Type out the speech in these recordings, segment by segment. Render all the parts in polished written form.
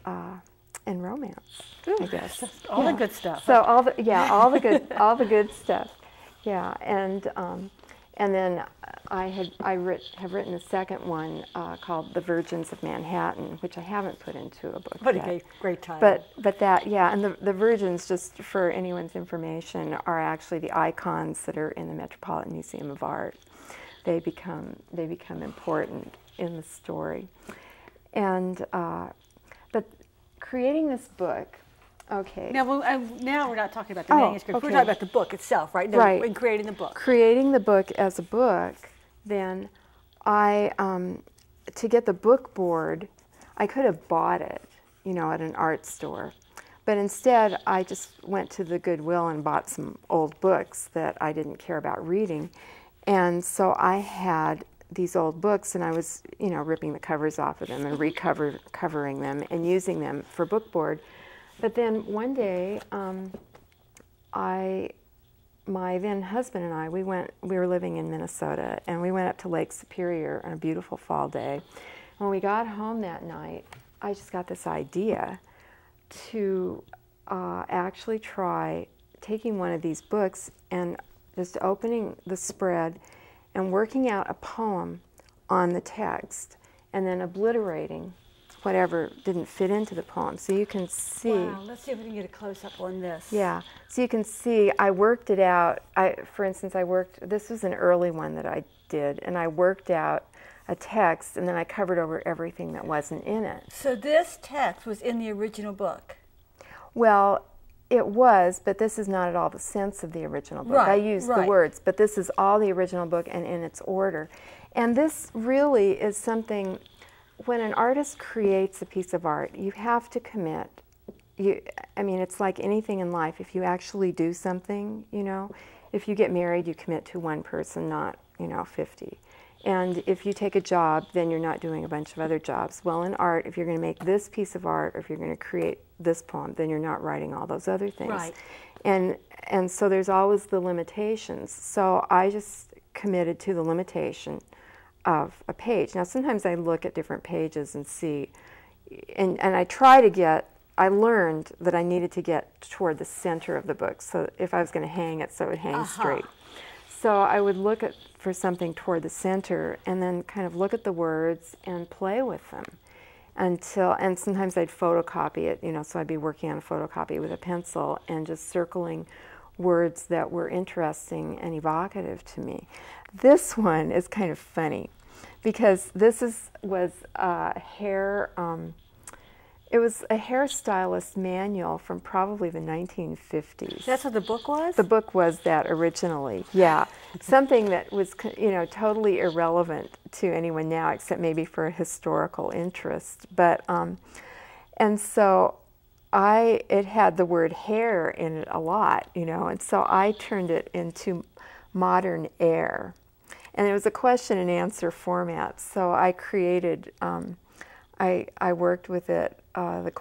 and romance, I guess. All the good stuff. So all the good stuff. Yeah, and then have written a second one called The Virgins of Manhattan, which I haven't put into a book What yet. a great title. But that, yeah, and the Virgins, just for anyone's information, are actually the icons that are in the Metropolitan Museum of Art. They become important in the story. And but creating this book, okay. Now we're not talking about the manuscript. Okay. We're talking about the book itself, right? Right. In creating the book. Creating the book as a book, then I, to get the book board, I could have bought it, at an art store. But instead, I just went to the Goodwill and bought some old books that I didn't care about reading. And so I had these old books, and I was, ripping the covers off of them and covering them and using them for book board. But then one day, my then husband and I, we were living in Minnesota, and we went up to Lake Superior on a beautiful fall day. When we got home that night, I just got this idea to actually try taking one of these books and just opening the spread and working out a poem on the text, and then obliterating whatever didn't fit into the poem. So you can see. Wow, let's see if we can get a close-up on this. Yeah, so you can see, I worked it out. For instance, this was an early one that I did, and I worked out a text, and then I covered over everything that wasn't in it. So this text was in the original book? Well, it was, but this is not at all the sense of the original book. I used the words, but this is all the original book and in its order. And this really is something, when an artist creates a piece of art, you have to commit. It's like anything in life. If you actually do something, if you get married, you commit to one person, not, 50. And if you take a job, then you're not doing a bunch of other jobs. Well, in art, if you're going to make this piece of art, or if you're going to create this poem, then you're not writing all those other things. Right. And so there's always the limitations. So I just committed to the limitation of a page. Now, sometimes I look at different pages and see, and I learned that I needed to get toward the center of the book, so if I was going to hang it so it would hang straight. So I would look for something toward the center, and then kind of look at the words and play with them and sometimes I'd photocopy it, so I'd be working on a photocopy with a pencil and just circling words that were interesting and evocative to me. This one is kind of funny because was a hairstylist manual from probably the 1950s. That's what the book was? The book was that originally, yeah. Something that was, totally irrelevant to anyone now, except maybe for a historical interest. But, and so it had the word hair in it a lot, and so I turned it into modern air. And it was a question and answer format, so I created, I worked with it, the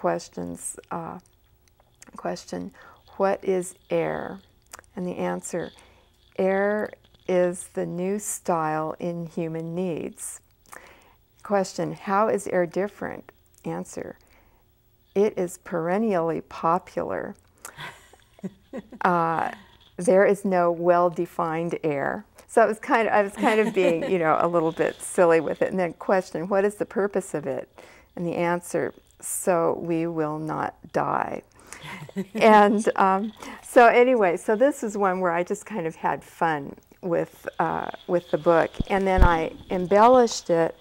question, what is air? And the answer, air is the new style in human needs. Question, how is air different? Answer, it is perennially popular. There is no well-defined air. So I was kind of being, a little bit silly with it. And then question, what is the purpose of it? And the answer, so we will not die. And so anyway, so this is one where I just kind of had fun with the book. And then I embellished it.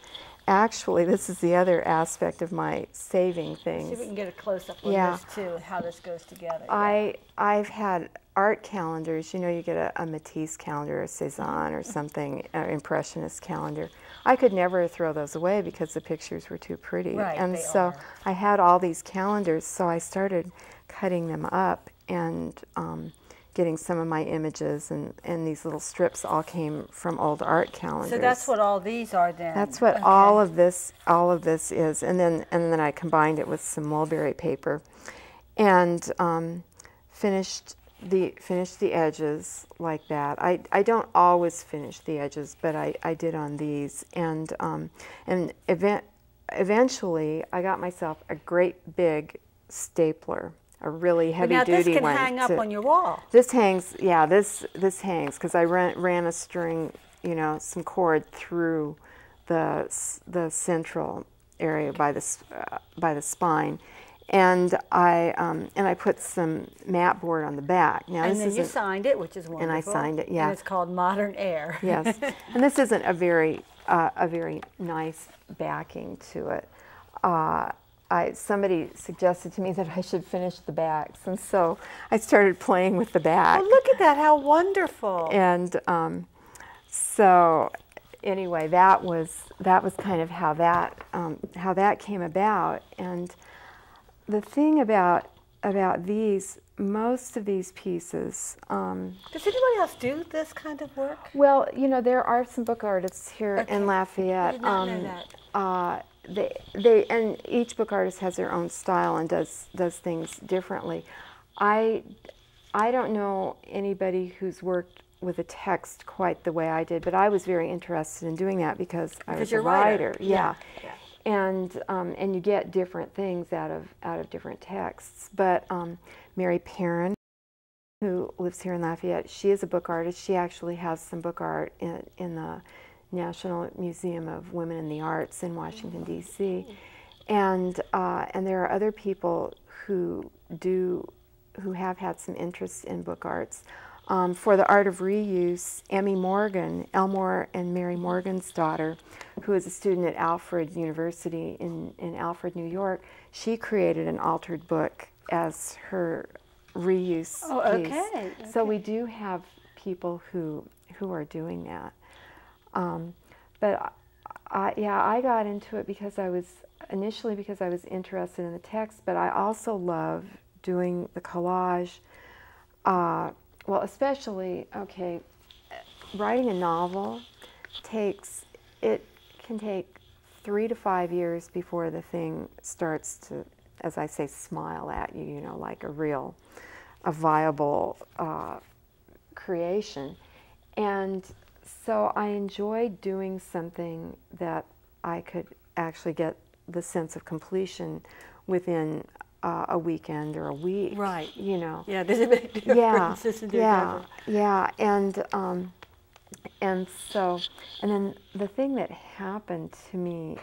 Actually, this is the other aspect of my saving things. See if we can get a close-up on this too, how this goes together. I've had art calendars. You get a Matisse calendar, a Cézanne or something, Impressionist calendar. I could never throw those away because the pictures were too pretty. Right, and so I had all these calendars, so I started cutting them up and getting some of my images, and these little strips all came from old art calendars. So that's what all these are then? That's what all of this is. And then I combined it with some mulberry paper and finished the edges like that. I don't always finish the edges, but I did on these. And eventually I got myself a great big stapler, a really heavy duty one. Now this can hang up on your wall. This hangs, yeah, this hangs because I ran a string, you know, some cord through the central area by the spine. And I put some mat board on the back. Now, and then you signed it, which is wonderful. And I signed it, yeah. And it's called Modern Air. Yes, and this isn't a very nice backing to it. Somebody suggested to me that I should finish the backs, and so I started playing with the back. Oh, look at that! How wonderful! And so anyway, that was kind of how that came about. And the thing about these, most of these pieces. Does anybody else do this kind of work? Well, you know, there are some book artists here in Lafayette. I did not know that. And each book artist has their own style and does things differently. I don't know anybody who's worked with a text quite the way I did, but I was very interested in doing that because I was a writer. Yeah. And you get different things out of different texts. But Mary Perrin, who lives here in Lafayette, she is a book artist. She actually has some book art in the National Museum of Women in the Arts in Washington, D.C. And there are other people who have had some interest in book arts. For the art of reuse, Emmy Morgan, Elmore and Mary Morgan's daughter, who is a student at Alfred University in Alfred, New York, she created an altered book as her reuse piece. Okay. So we do have people who are doing that. But I got into it because I was interested in the text, but I also love doing the collage. Well, especially, okay, writing a novel can take 3 to 5 years before the thing starts to, as I say, smile at you, you know, like a viable creation. And so I enjoyed doing something that I could actually get the sense of completion within a weekend or a week. Right. You know. Yeah, there's a big difference, isn't there? Yeah. And so, and then the thing that happened to me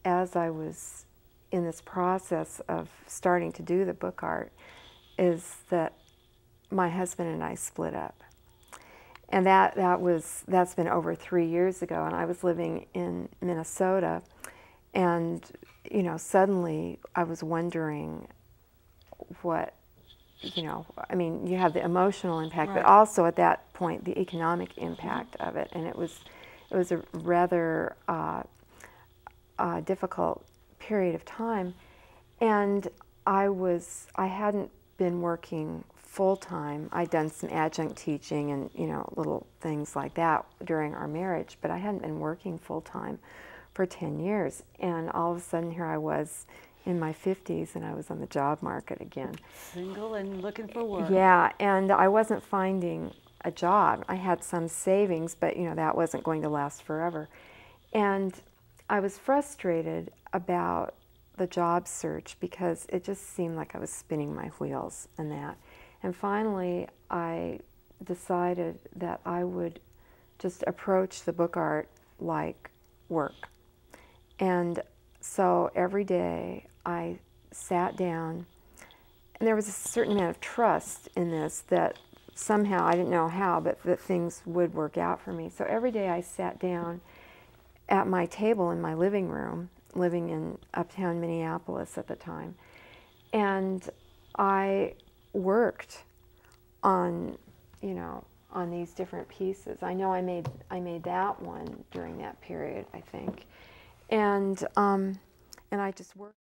as I was in this process of starting to do the book art is that my husband and I split up. And that's been over 3 years ago, and I was living in Minnesota, and you know, suddenly I was wondering what, you know, I mean, you have the emotional impact, but also at that point the economic impact of it, and it was a rather difficult period of time, and I hadn't been working full-time. I'd done some adjunct teaching and, you know, little things like that during our marriage, but I hadn't been working full-time for 10 years. And all of a sudden here I was in my 50s and I was on the job market again. Single and looking for work. Yeah, and I wasn't finding a job. I had some savings, but, you know, that wasn't going to last forever. And I was frustrated about the job search because it just seemed like I was spinning my wheels and that. And finally, I decided that I would just approach the book art like work. And so every day I sat down, and there was a certain amount of trust in this that somehow, I didn't know how, but that things would work out for me. So every day I sat down at my table in my living room, living in uptown Minneapolis at the time, and I worked on, you know, on these different pieces. I know I made that one during that period, I think, and I just worked.